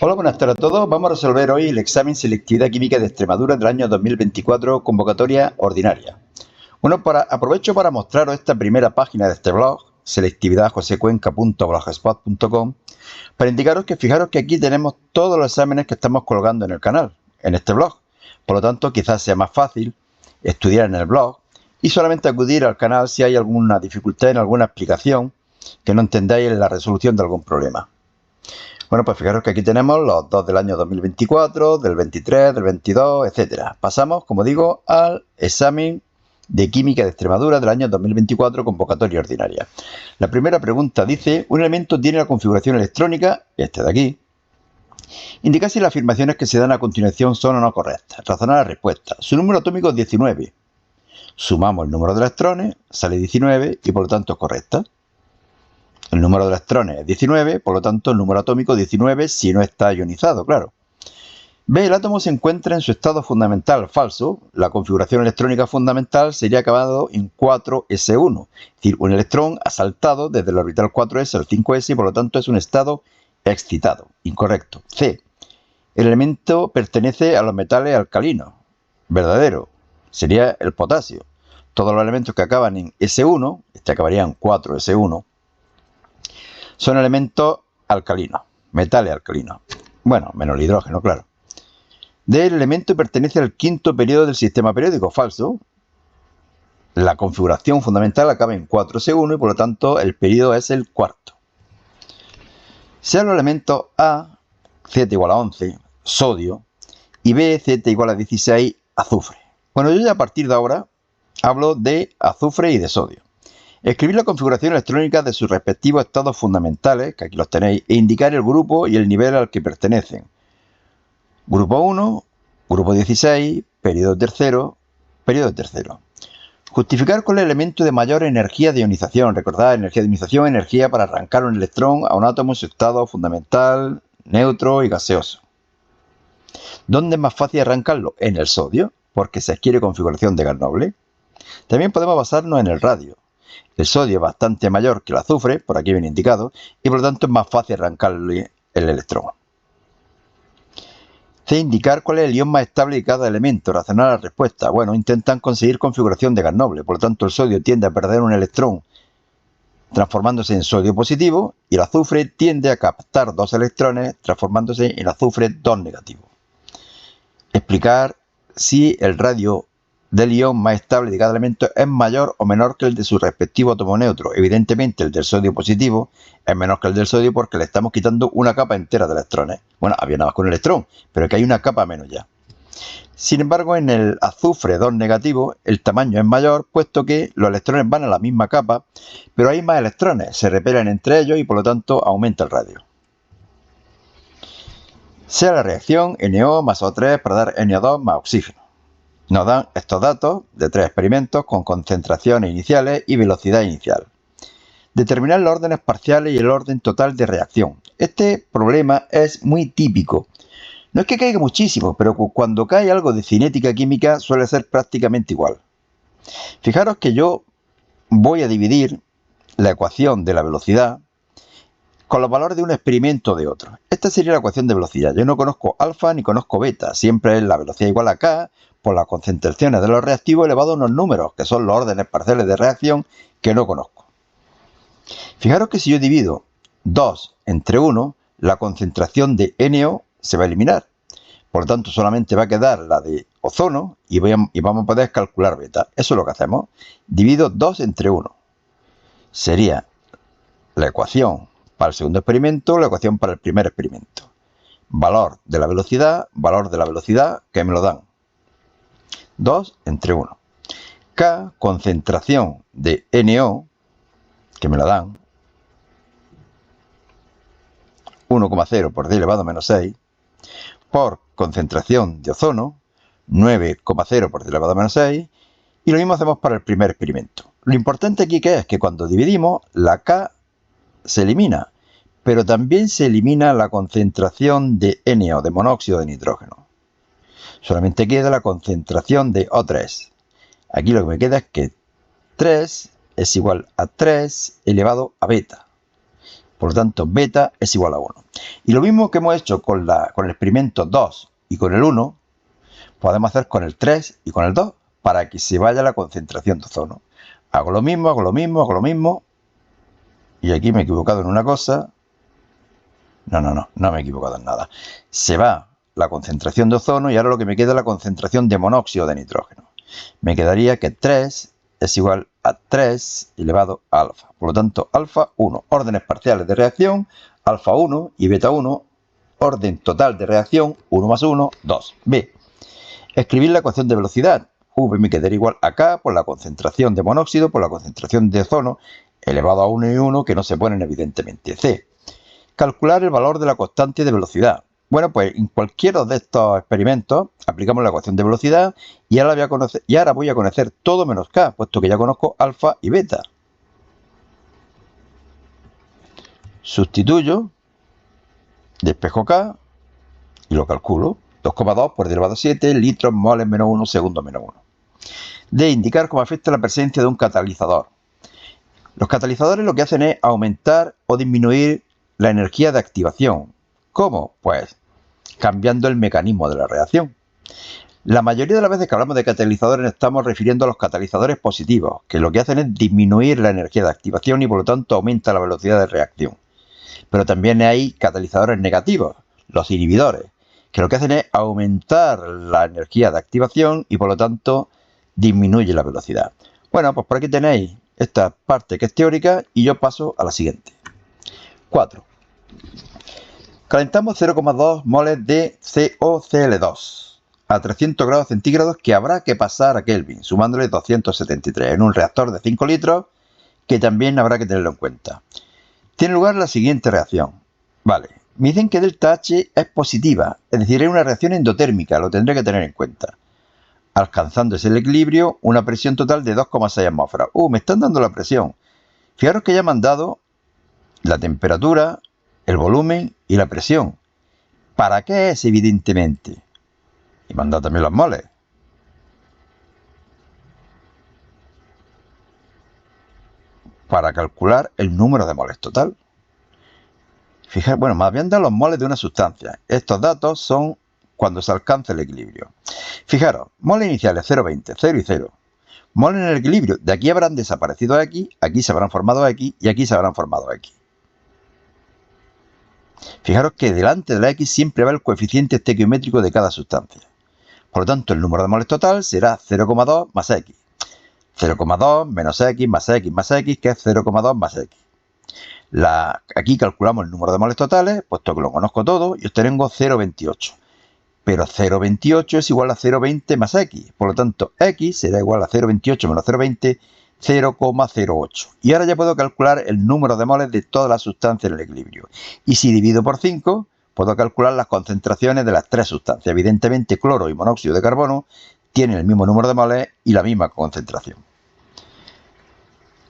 Hola, buenas tardes a todos. Vamos a resolver hoy el examen Selectividad Química de Extremadura del año 2024, convocatoria ordinaria. Bueno, aprovecho para mostraros esta primera página de este blog, selectividadjosecuenca.blogspot.com, para indicaros que fijaros que aquí tenemos todos los exámenes que estamos colgando en el canal, en este blog. Por lo tanto, quizás sea más fácil estudiar en el blog y solamente acudir al canal si hay alguna dificultad en alguna explicación que no entendáis en la resolución de algún problema. Bueno, pues fijaros que aquí tenemos los dos del año 2024, del 23, del 22, etcétera. Pasamos, como digo, al examen de Química de Extremadura del año 2024, convocatoria ordinaria. La primera pregunta dice, un elemento tiene la configuración electrónica, este de aquí. Indica si las afirmaciones que se dan a continuación son o no correctas. Razonar la respuesta. Su número atómico es 19. Sumamos el número de electrones, sale 19 y por lo tanto es correcta. El número de electrones es 19, por lo tanto el número atómico 19 si no está ionizado, claro. B. El átomo se encuentra en su estado fundamental falso. La configuración electrónica fundamental sería acabado en 4s1. Es decir, un electrón ha saltado desde el orbital 4s al 5s y por lo tanto es un estado excitado. Incorrecto. C. El elemento pertenece a los metales alcalinos. Verdadero. Sería el potasio. Todos los elementos que acaban en S1, este acabaría en 4s1, son elementos alcalinos, metales alcalinos. Bueno, menos el hidrógeno, claro. D. El elemento pertenece al quinto periodo del sistema periódico. Falso. La configuración fundamental acaba en 4s1 y por lo tanto el periodo es el cuarto. Sean los elementos A, Z igual a 11, sodio, y B, Z igual a 16, azufre. Bueno, yo ya a partir de ahora hablo de azufre y de sodio. Escribir la configuración electrónica de sus respectivos estados fundamentales, que aquí los tenéis, e indicar el grupo y el nivel al que pertenecen. Grupo 1, grupo 16, periodo tercero, periodo tercero. Justificar con el elemento de mayor energía de ionización. Recordad, energía de ionización, energía para arrancar un electrón a un átomo en su estado fundamental, neutro y gaseoso. ¿Dónde es más fácil arrancarlo? En el sodio, porque se adquiere configuración de gas noble. También podemos basarnos en el radio. El sodio es bastante mayor que el azufre, por aquí viene indicado, y por lo tanto es más fácil arrancarle el electrón. C. Indicar cuál es el ion más estable de cada elemento. Razonar la respuesta. Bueno, intentan conseguir configuración de gas noble, por lo tanto el sodio tiende a perder un electrón transformándose en sodio positivo y el azufre tiende a captar dos electrones transformándose en azufre 2 negativo. Explicar si el radio del ion más estable de cada elemento es mayor o menor que el de su respectivo átomo neutro. Evidentemente el del sodio positivo es menor que el del sodio porque le estamos quitando una capa entera de electrones. Bueno, había nada más con un electrón, pero que hay una capa menos ya. Sin embargo, en el azufre 2 negativo el tamaño es mayor puesto que los electrones van a la misma capa, pero hay más electrones, se repelen entre ellos y por lo tanto aumenta el radio. Sea la reacción NO más O3 para dar NO2 más oxígeno. Nos dan estos datos de 3 experimentos con concentraciones iniciales y velocidad inicial. Determinar los órdenes parciales y el orden total de reacción. Este problema es muy típico. No es que caiga muchísimo, pero cuando cae algo de cinética química suele ser prácticamente igual. Fijaros que yo voy a dividir la ecuación de la velocidad con los valores de un experimento o de otro. Esta sería la ecuación de velocidad. Yo no conozco alfa ni conozco beta. Siempre es la velocidad igual a k por las concentraciones de los reactivos elevado a unos números, que son los órdenes parciales de reacción que no conozco. Fijaros que si yo divido 2 entre 1, la concentración de NO se va a eliminar. Por lo tanto, solamente va a quedar la de ozono y vamos a poder calcular beta. Eso es lo que hacemos. Divido 2 entre 1. Sería la ecuación para el segundo experimento, la ecuación para el primer experimento. Valor de la velocidad, que me lo dan. 2 entre 1. K, concentración de NO, que me la dan. 1,0 por 10 elevado a menos 6. Por concentración de ozono, 9,0 por 10 elevado a menos 6. Y lo mismo hacemos para el primer experimento. Lo importante aquí que es que cuando dividimos, la K se elimina, pero también se elimina la concentración de NO, de monóxido de nitrógeno. Solamente queda la concentración de O3. Aquí lo que me queda es que 3 es igual a 3 elevado a beta. Por lo tanto, beta es igual a 1. Y lo mismo que hemos hecho con el experimento 2 y con el 1, podemos hacer con el 3 y con el 2 para que se vaya la concentración de ozono. Hago lo mismo, hago lo mismo, hago lo mismo. Y aquí me he equivocado en una cosa. No me he equivocado en nada. Se va la concentración de ozono y ahora lo que me queda es la concentración de monóxido de nitrógeno. Me quedaría que 3 es igual a 3 elevado a alfa. Por lo tanto, alfa 1, órdenes parciales de reacción, alfa 1 y beta 1, orden total de reacción, 1 más 1, 2. B. Escribir la ecuación de velocidad. V me quedaría igual a K por la concentración de monóxido por la concentración de ozono elevado a 1 y 1 que no se ponen evidentemente. C. Calcular el valor de la constante de velocidad. Bueno, pues en cualquiera de estos experimentos aplicamos la ecuación de velocidad y ahora voy a conocer todo menos K, puesto que ya conozco alfa y beta. Sustituyo, despejo K y lo calculo. 2,2 por 10 elevado a 7 litros moles menos 1 segundos menos 1. D. Indicar cómo afecta la presencia de un catalizador. Los catalizadores lo que hacen es aumentar o disminuir la energía de activación. ¿Cómo? Pues cambiando el mecanismo de la reacción. La mayoría de las veces que hablamos de catalizadores nos estamos refiriendo a los catalizadores positivos, que lo que hacen es disminuir la energía de activación y por lo tanto aumenta la velocidad de reacción. Pero también hay catalizadores negativos, los inhibidores, que lo que hacen es aumentar la energía de activación y por lo tanto disminuye la velocidad. Bueno, pues por aquí tenéis esta parte que es teórica y yo paso a la siguiente. 4. Calentamos 0,2 moles de CoCl2 a 300 grados centígrados que habrá que pasar a Kelvin, sumándole 273 en un reactor de 5 litros que también habrá que tenerlo en cuenta. Tiene lugar la siguiente reacción. Vale, me dicen que delta H es positiva, es decir, es una reacción endotérmica, lo tendré que tener en cuenta. Alcanzándose el equilibrio, una presión total de 2,6 atmósferas. Me están dando la presión. Fijaros que ya me han dado la temperatura, el volumen y la presión. ¿Para qué es? Evidentemente. Y me han dado también los moles. Para calcular el número de moles total. Fijaros, bueno, me habían dado los moles de una sustancia. Estos datos son cuando se alcanza el equilibrio. Fijaros, moles iniciales 0,20, 0 y 0. Moles en el equilibrio. De aquí habrán desaparecido X, aquí se habrán formado X y aquí se habrán formado X. Fijaros que delante de la X siempre va el coeficiente estequiométrico de cada sustancia. Por lo tanto, el número de moles total será 0,2 más X. 0,2 menos X más X más X, que es 0,2 más X. Aquí calculamos el número de moles totales, puesto que lo conozco todo, y obtengo 0,28. Pero 0,28 es igual a 0,20 más X. Por lo tanto, X será igual a 0,28 menos 0,20, 0,08. Y ahora ya puedo calcular el número de moles de todas las sustancias en el equilibrio. Y si divido por 5, puedo calcular las concentraciones de las tres sustancias. Evidentemente, cloro y monóxido de carbono tienen el mismo número de moles y la misma concentración.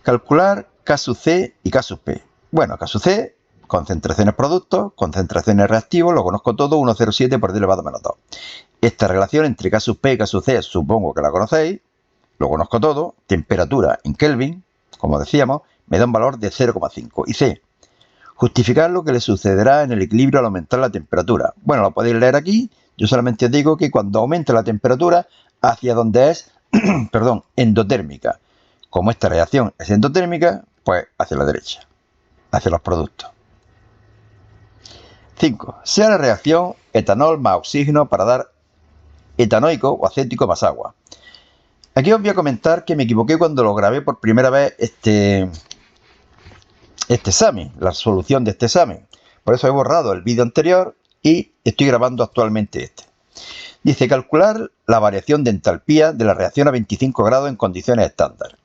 Calcular K sub C y K sub P. Bueno, K sub C, concentraciones productos, concentraciones reactivos, lo conozco todo, 1,07 por 10 elevado a menos 2. Esta relación entre K sub P y K sub C supongo que la conocéis, lo conozco todo, temperatura en Kelvin, como decíamos, me da un valor de 0,5. Y C, justificar lo que le sucederá en el equilibrio al aumentar la temperatura. Bueno, lo podéis leer aquí, yo solamente os digo que cuando aumente la temperatura, hacia donde es, perdón, endotérmica. Como esta reacción es endotérmica, pues hacia la derecha, hacia los productos. 5. Sea la reacción etanol más oxígeno para dar etanoico o acético más agua. Aquí os voy a comentar que me equivoqué cuando lo grabé por primera vez este examen, la solución de este examen. Por eso he borrado el vídeo anterior y estoy grabando actualmente este. Dice calcular la variación de entalpía de la reacción a 25 grados en condiciones estándar.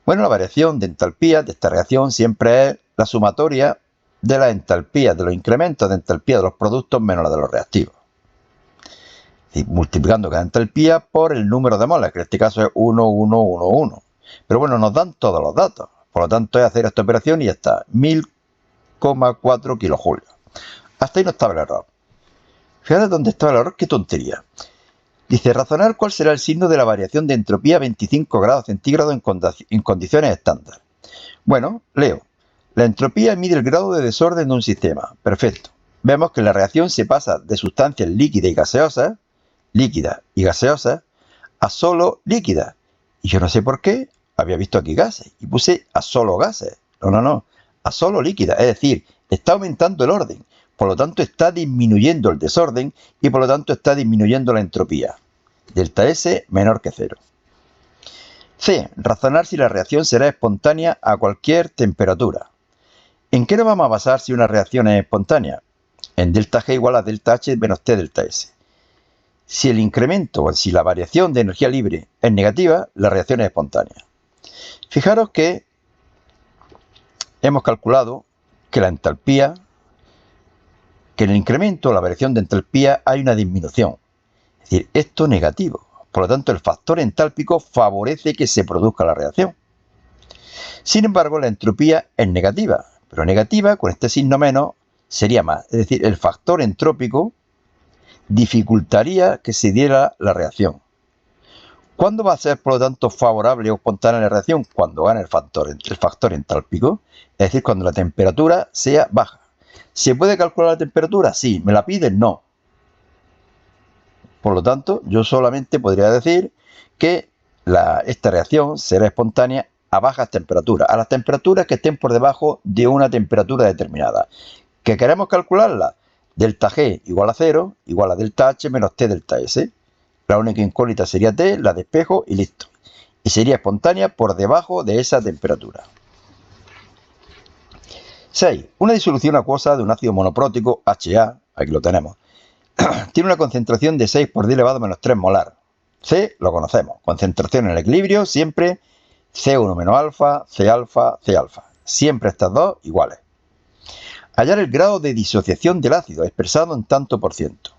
Bueno, la variación de entalpía de esta reacción siempre es la sumatoria de las entalpías, de los incrementos de entalpía de los productos menos la de los reactivos. Y multiplicando cada entalpía por el número de moles, que en este caso es 1, 1, 1, 1. Pero bueno, nos dan todos los datos. Por lo tanto, es hacer esta operación y ya está. 1000,4 kilojulios. Hasta ahí no estaba el error. Fíjate dónde estaba el error, qué tontería. Dice, razonar cuál será el signo de la variación de entropía a 25 grados centígrados en condiciones estándar. Bueno, leo. La entropía mide el grado de desorden de un sistema. Perfecto. Vemos que la reacción se pasa de sustancias líquidas y gaseosas, a solo líquidas. Y yo no sé por qué, había visto aquí gases y puse a solo gases. No, a solo líquidas. Es decir, está aumentando el orden. Por lo tanto, está disminuyendo el desorden y por lo tanto está disminuyendo la entropía. Delta S menor que 0. C. Razonar si la reacción será espontánea a cualquier temperatura. ¿En qué nos vamos a basar si una reacción es espontánea? En delta G igual a delta H menos T delta S. Si el incremento o si la variación de energía libre es negativa, la reacción es espontánea. Fijaros que hemos calculado que la entalpía, que en el incremento o la variación de entalpía hay una disminución. Es decir, esto es negativo. Por lo tanto, el factor entálpico favorece que se produzca la reacción. Sin embargo, la entropía es negativa, pero negativa con este signo menos sería más. Es decir, el factor entrópico dificultaría que se diera la reacción. ¿Cuándo va a ser, por lo tanto, favorable o espontánea la reacción? Cuando gane el factor entálpico, es decir, cuando la temperatura sea baja. ¿Se puede calcular la temperatura? Sí. ¿Me la piden? No. Por lo tanto, yo solamente podría decir que esta reacción será espontánea a bajas temperaturas, a las temperaturas que estén por debajo de una temperatura determinada. ¿Que queremos calcularla? Delta G igual a 0, igual a delta H menos T delta S. La única incógnita sería T, la de espejo y listo. Y sería espontánea por debajo de esa temperatura. 6. Una disolución acuosa de un ácido monoprótico, HA, aquí lo tenemos, tiene una concentración de 6 por 10 elevado a menos 3 molar. C lo conocemos. Concentración en el equilibrio, siempre C1 menos alfa, C alfa, C alfa. Siempre estas dos iguales. Hallar el grado de disociación del ácido expresado en tanto por ciento.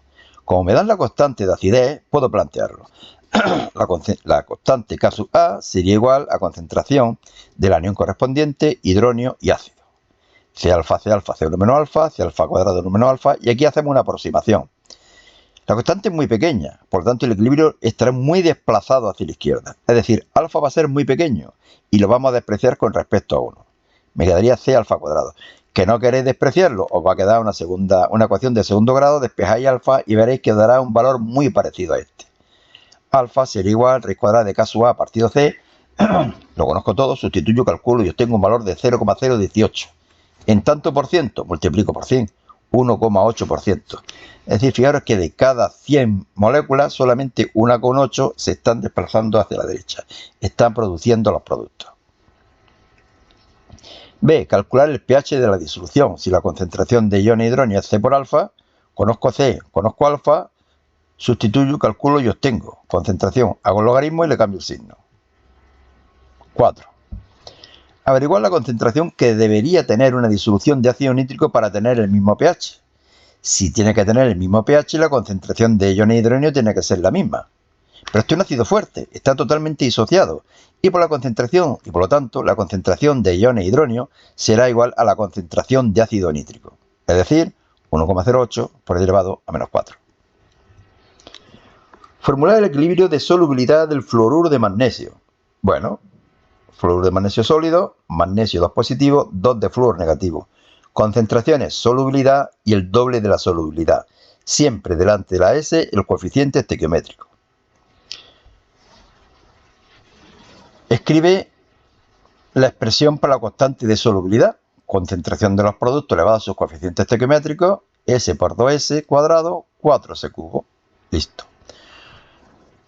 Como me dan la constante de acidez, puedo plantearlo. La constante K sub A sería igual a concentración del anión correspondiente, hidronio y ácido. C alfa, C1 menos alfa, C alfa cuadrado 1 menos alfa, y aquí hacemos una aproximación. La constante es muy pequeña, por lo tanto el equilibrio estará muy desplazado hacia la izquierda. Es decir, alfa va a ser muy pequeño y lo vamos a despreciar con respecto a 1. Me quedaría C alfa cuadrado. Que no queréis despreciarlo, os va a quedar una ecuación de segundo grado, despejáis alfa y veréis que os dará un valor muy parecido a este. Alfa sería igual raíz cuadrada de K sub A partido C, lo conozco todo, sustituyo, calculo y obtengo un valor de 0,018. En tanto por ciento, multiplico por 100, 1,8%. Es decir, fijaros que de cada 100 moléculas, solamente 1,8 se están desplazando hacia la derecha. Están produciendo los productos. B. Calcular el pH de la disolución. Si la concentración de iones hidrógeno es C por alfa, conozco C, conozco alfa, sustituyo, calculo y obtengo concentración. Hago el logaritmo y le cambio el signo. 4. Averiguar la concentración que debería tener una disolución de ácido nítrico para tener el mismo pH. Si tiene que tener el mismo pH, la concentración de iones hidrógeno tiene que ser la misma. Pero este es un ácido fuerte, está totalmente disociado. Y por lo tanto, la concentración de iones hidrógeno será igual a la concentración de ácido nítrico. Es decir, 1,08 por elevado a menos 4. Formular el equilibrio de solubilidad del fluoruro de magnesio. Bueno, fluoruro de magnesio sólido, magnesio 2 positivo, 2 de flúor negativo. Concentraciones, solubilidad y el doble de la solubilidad. Siempre delante de la S el coeficiente estequiométrico. Escribe la expresión para la constante de solubilidad. Concentración de los productos elevado a sus coeficientes estequiométricos, S por 2S cuadrado, 4S cubo. Listo.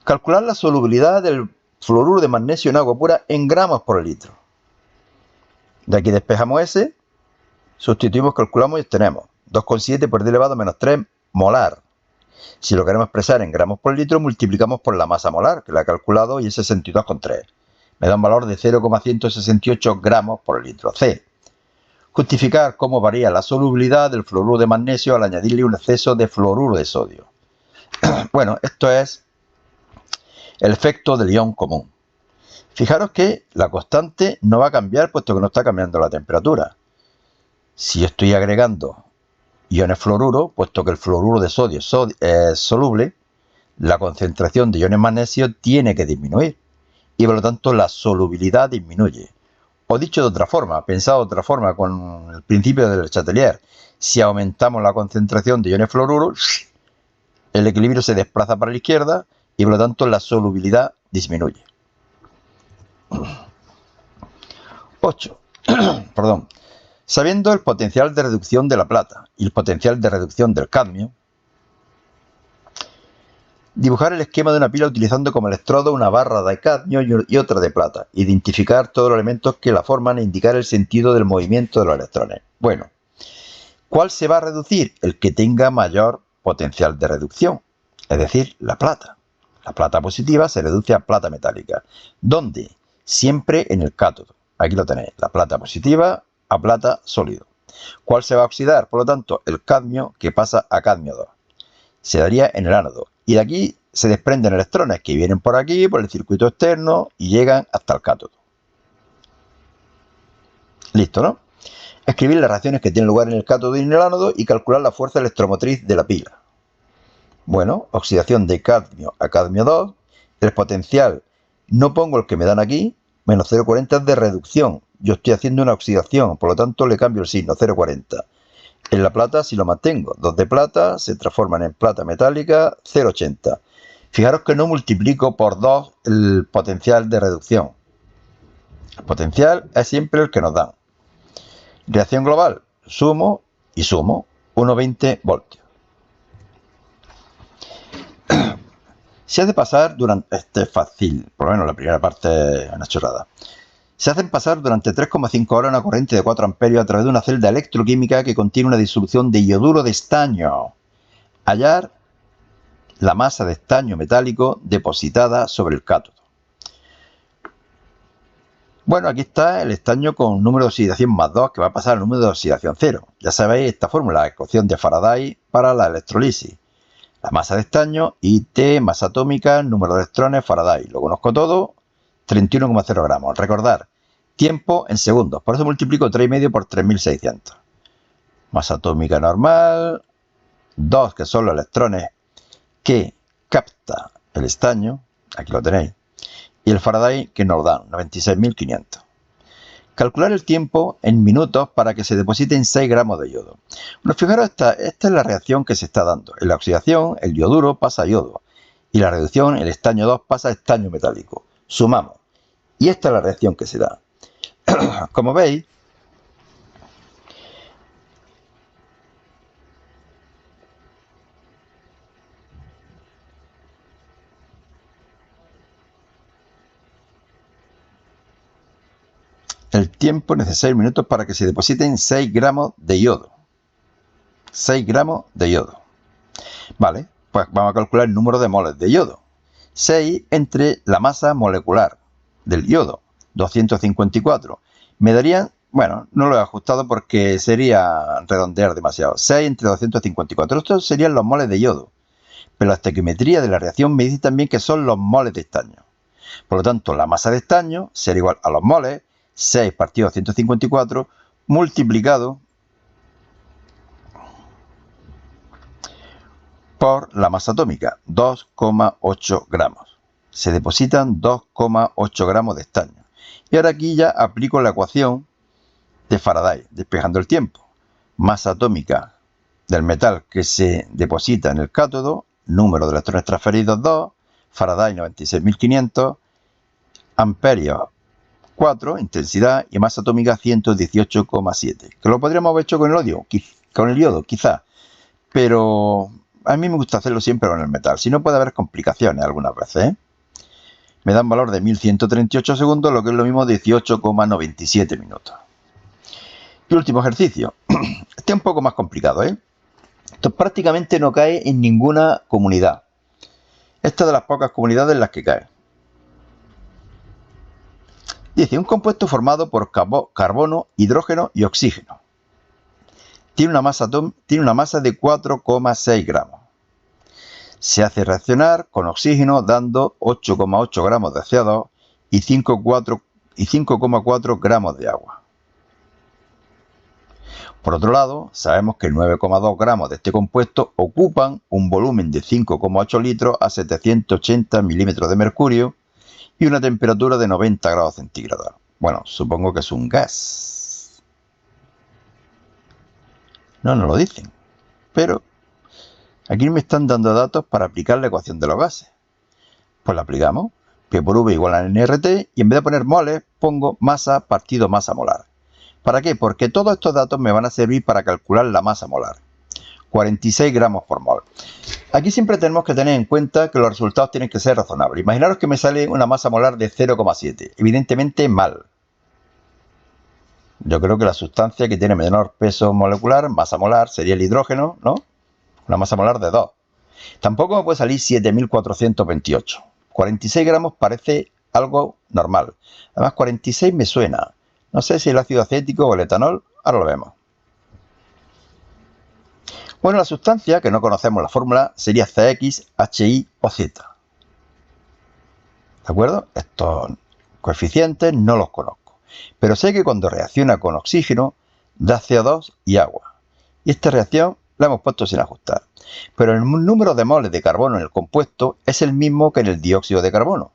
Calcular la solubilidad del fluoruro de magnesio en agua pura en gramos por litro. De aquí despejamos S, sustituimos, calculamos y obtenemos 2,7 por 10 elevado a menos 3 molar. Si lo queremos expresar en gramos por litro, multiplicamos por la masa molar, que la he calculado y es 62,3. Me da un valor de 0,168 gramos por litro. C. Justificar cómo varía la solubilidad del fluoruro de magnesio al añadirle un exceso de fluoruro de sodio. Bueno, esto es el efecto del ion común. Fijaros que la constante no va a cambiar puesto que no está cambiando la temperatura. Si yo estoy agregando iones fluoruro, puesto que el fluoruro de sodio es soluble, la concentración de iones magnesio tiene que disminuir y por lo tanto la solubilidad disminuye. O dicho de otra forma, pensado de otra forma, con el principio del Chatelier, si aumentamos la concentración de iones fluoruro, el equilibrio se desplaza para la izquierda y por lo tanto la solubilidad disminuye. 8. Perdón. Sabiendo el potencial de reducción de la plata y el potencial de reducción del cadmio, dibujar el esquema de una pila utilizando como electrodo una barra de cadmio y otra de plata. Identificar todos los elementos que la forman e indicar el sentido del movimiento de los electrones. Bueno, ¿cuál se va a reducir? El que tenga mayor potencial de reducción, es decir, la plata. La plata positiva se reduce a plata metálica. ¿Dónde? Siempre en el cátodo. Aquí lo tenéis, la plata positiva a plata sólido. ¿Cuál se va a oxidar? Por lo tanto, el cadmio que pasa a cadmio 2. Se daría en el ánodo. Y de aquí se desprenden electrones que vienen por aquí, por el circuito externo y llegan hasta el cátodo. Listo, ¿no? Escribir las reacciones que tienen lugar en el cátodo y en el ánodo y calcular la fuerza electromotriz de la pila. Bueno, oxidación de cadmio a cadmio 2. El potencial, no pongo el que me dan aquí, menos 0,40 es de reducción. Yo estoy haciendo una oxidación, por lo tanto le cambio el signo, 0,40. En la plata si lo mantengo, 2 de plata se transforman en plata metálica, 0,80. Fijaros que no multiplico por 2 el potencial de reducción. El potencial es siempre el que nos dan. Reacción global, sumo y sumo, 1,20 voltios. Se hace pasar durante, este es fácil, por lo menos la primera parte es una chorrada. Se hacen pasar durante 3,5 horas una corriente de 4 amperios a través de una celda electroquímica que contiene una disolución de ioduro de estaño. Hallar la masa de estaño metálico depositada sobre el cátodo. Bueno, aquí está el estaño con número de oxidación más 2 que va a pasar al número de oxidación 0. Ya sabéis esta fórmula, ecuación de Faraday para la electrolisis. La masa de estaño, IT, masa atómica, número de electrones, Faraday. Lo conozco todo, 31,0 gramos. Recordar, tiempo en segundos. Por eso multiplico 3,5 por 3600. Masa atómica normal, 2 que son los electrones que capta el estaño, aquí lo tenéis, y el Faraday que nos dan, 96.500. Calcular el tiempo en minutos para que se depositen 6 gramos de yodo. Bueno, fijaros, esta es la reacción que se está dando. En la oxidación, el yoduro pasa a yodo. Y la reducción, el estaño 2 pasa a estaño metálico. Sumamos. Y esta es la reacción que se da. Como veis, el tiempo necesario en minutos para que se depositen 6 gramos de yodo. 6 gramos de yodo. Vale, pues vamos a calcular el número de moles de yodo. 6 entre la masa molecular del yodo, 254. Me darían, bueno, no lo he ajustado porque sería redondear demasiado. 6 entre 254. Estos serían los moles de yodo. Pero la estequiometría de la reacción me dice también que son los moles de estaño. Por lo tanto, la masa de estaño será igual a los moles, 6 partido 254, multiplicado por la masa atómica, 2,8 gramos. Se depositan 2,8 gramos de estaño. Y ahora aquí ya aplico la ecuación de Faraday, despejando el tiempo. Masa atómica del metal que se deposita en el cátodo, número de electrones transferidos 2, Faraday 96.500, amperios 4, intensidad, y masa atómica 118,7. Que lo podríamos haber hecho con el yodo, quizá, pero a mí me gusta hacerlo siempre con el metal, si no puede haber complicaciones algunas veces, ¿eh? Me da un valor de 1138 segundos, lo que es lo mismo 18,97 minutos. Y último ejercicio. Este es un poco más complicado, ¿eh? Esto prácticamente no cae en ninguna comunidad. Esta es de las pocas comunidades en las que cae. Dice, un compuesto formado por carbono, hidrógeno y oxígeno. Tiene una masa de 4,6 gramos. Se hace reaccionar con oxígeno dando 8,8 gramos de CO2 y 5,4 gramos de agua. Por otro lado, sabemos que 9,2 gramos de este compuesto ocupan un volumen de 5,8 litros a 780 milímetros de mercurio y una temperatura de 90 grados centígrados. Bueno, supongo que es un gas. No nos lo dicen. Pero aquí me están dando datos para aplicar la ecuación de los gases. Pues la aplicamos. P por V igual a nRT y en vez de poner moles, pongo masa partido masa molar. ¿Para qué? Porque todos estos datos me van a servir para calcular la masa molar. 46 gramos por mol. Aquí siempre tenemos que tener en cuenta que los resultados tienen que ser razonables. Imaginaros que me sale una masa molar de 0,7. Evidentemente mal. Yo creo que la sustancia que tiene menor peso molecular, masa molar, sería el hidrógeno, ¿no? Una masa molar de 2. Tampoco me puede salir 7.428. 46 gramos parece algo normal. Además, 46 me suena. No sé si el ácido acético o el etanol. Ahora lo vemos. Bueno, la sustancia, que no conocemos la fórmula, sería CX, HI o Z. ¿De acuerdo? Estos coeficientes no los conozco. Pero sé que cuando reacciona con oxígeno, da CO2 y agua. Y esta reacción la hemos puesto sin ajustar. Pero el número de moles de carbono en el compuesto es el mismo que en el dióxido de carbono.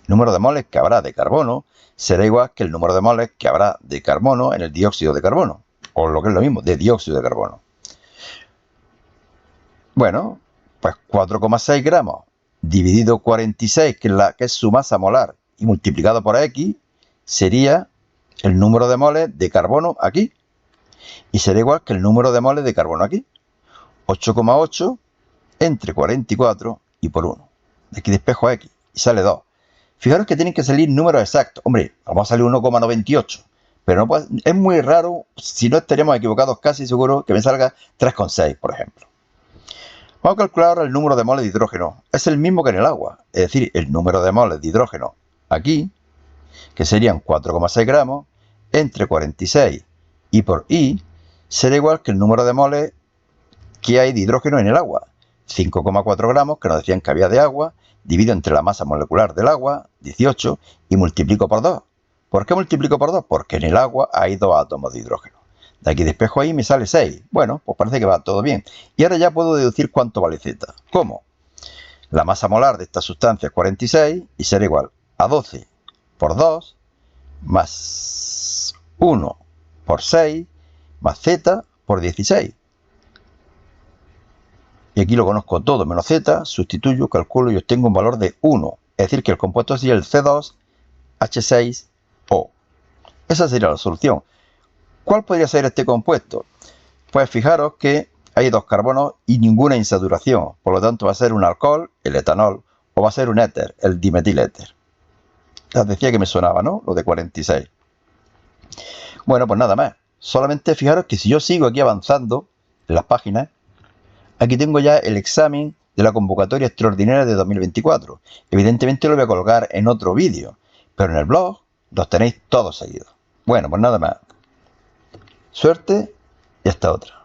El número de moles que habrá de carbono será igual que el número de moles que habrá de carbono en el dióxido de carbono. O lo que es lo mismo, de dióxido de carbono. Bueno, pues 4,6 gramos dividido 46, que es su masa molar, y multiplicado por X, sería el número de moles de carbono aquí. Y será igual que el número de moles de carbono aquí. 8,8 entre 44 y por 1. De aquí despejo X y sale 2. Fijaros que tienen que salir números exactos. Hombre, vamos a salir 1,98. Pero no puede, es muy raro, si no estaríamos equivocados casi seguro, que me salga 3,6, por ejemplo. Vamos a calcular ahora el número de moles de hidrógeno. Es el mismo que en el agua. Es decir, el número de moles de hidrógeno aquí, que serían 4,6 gramos, entre 46 y por I, será igual que el número de moles que hay de hidrógeno en el agua. 5,4 gramos, que nos decían que había de agua, divido entre la masa molecular del agua, 18, y multiplico por 2. ¿Por qué multiplico por 2? Porque en el agua hay 2 átomos de hidrógeno. De aquí despejo ahí me sale 6. Bueno, pues parece que va todo bien. Y ahora ya puedo deducir cuánto vale Z. ¿Cómo? La masa molar de esta sustancia es 46 y será igual a 12 por 2 más 1 por 6 más Z por 16. Y aquí lo conozco todo menos Z, sustituyo, calculo y obtengo un valor de 1. Es decir, que el compuesto sería el C2H6O. Esa sería la solución. ¿Cuál podría ser este compuesto? Pues fijaros que hay 2 carbonos y ninguna insaturación. Por lo tanto va a ser un alcohol, el etanol, o va a ser un éter, el dimetiléter. Les decía que me sonaba, ¿no? Lo de 46. Bueno, pues nada más. Solamente fijaros que si yo sigo aquí avanzando en las páginas, aquí tengo ya el examen de la convocatoria extraordinaria de 2024. Evidentemente lo voy a colgar en otro vídeo, pero en el blog los tenéis todos seguidos. Bueno, pues nada más. Suerte y hasta otra.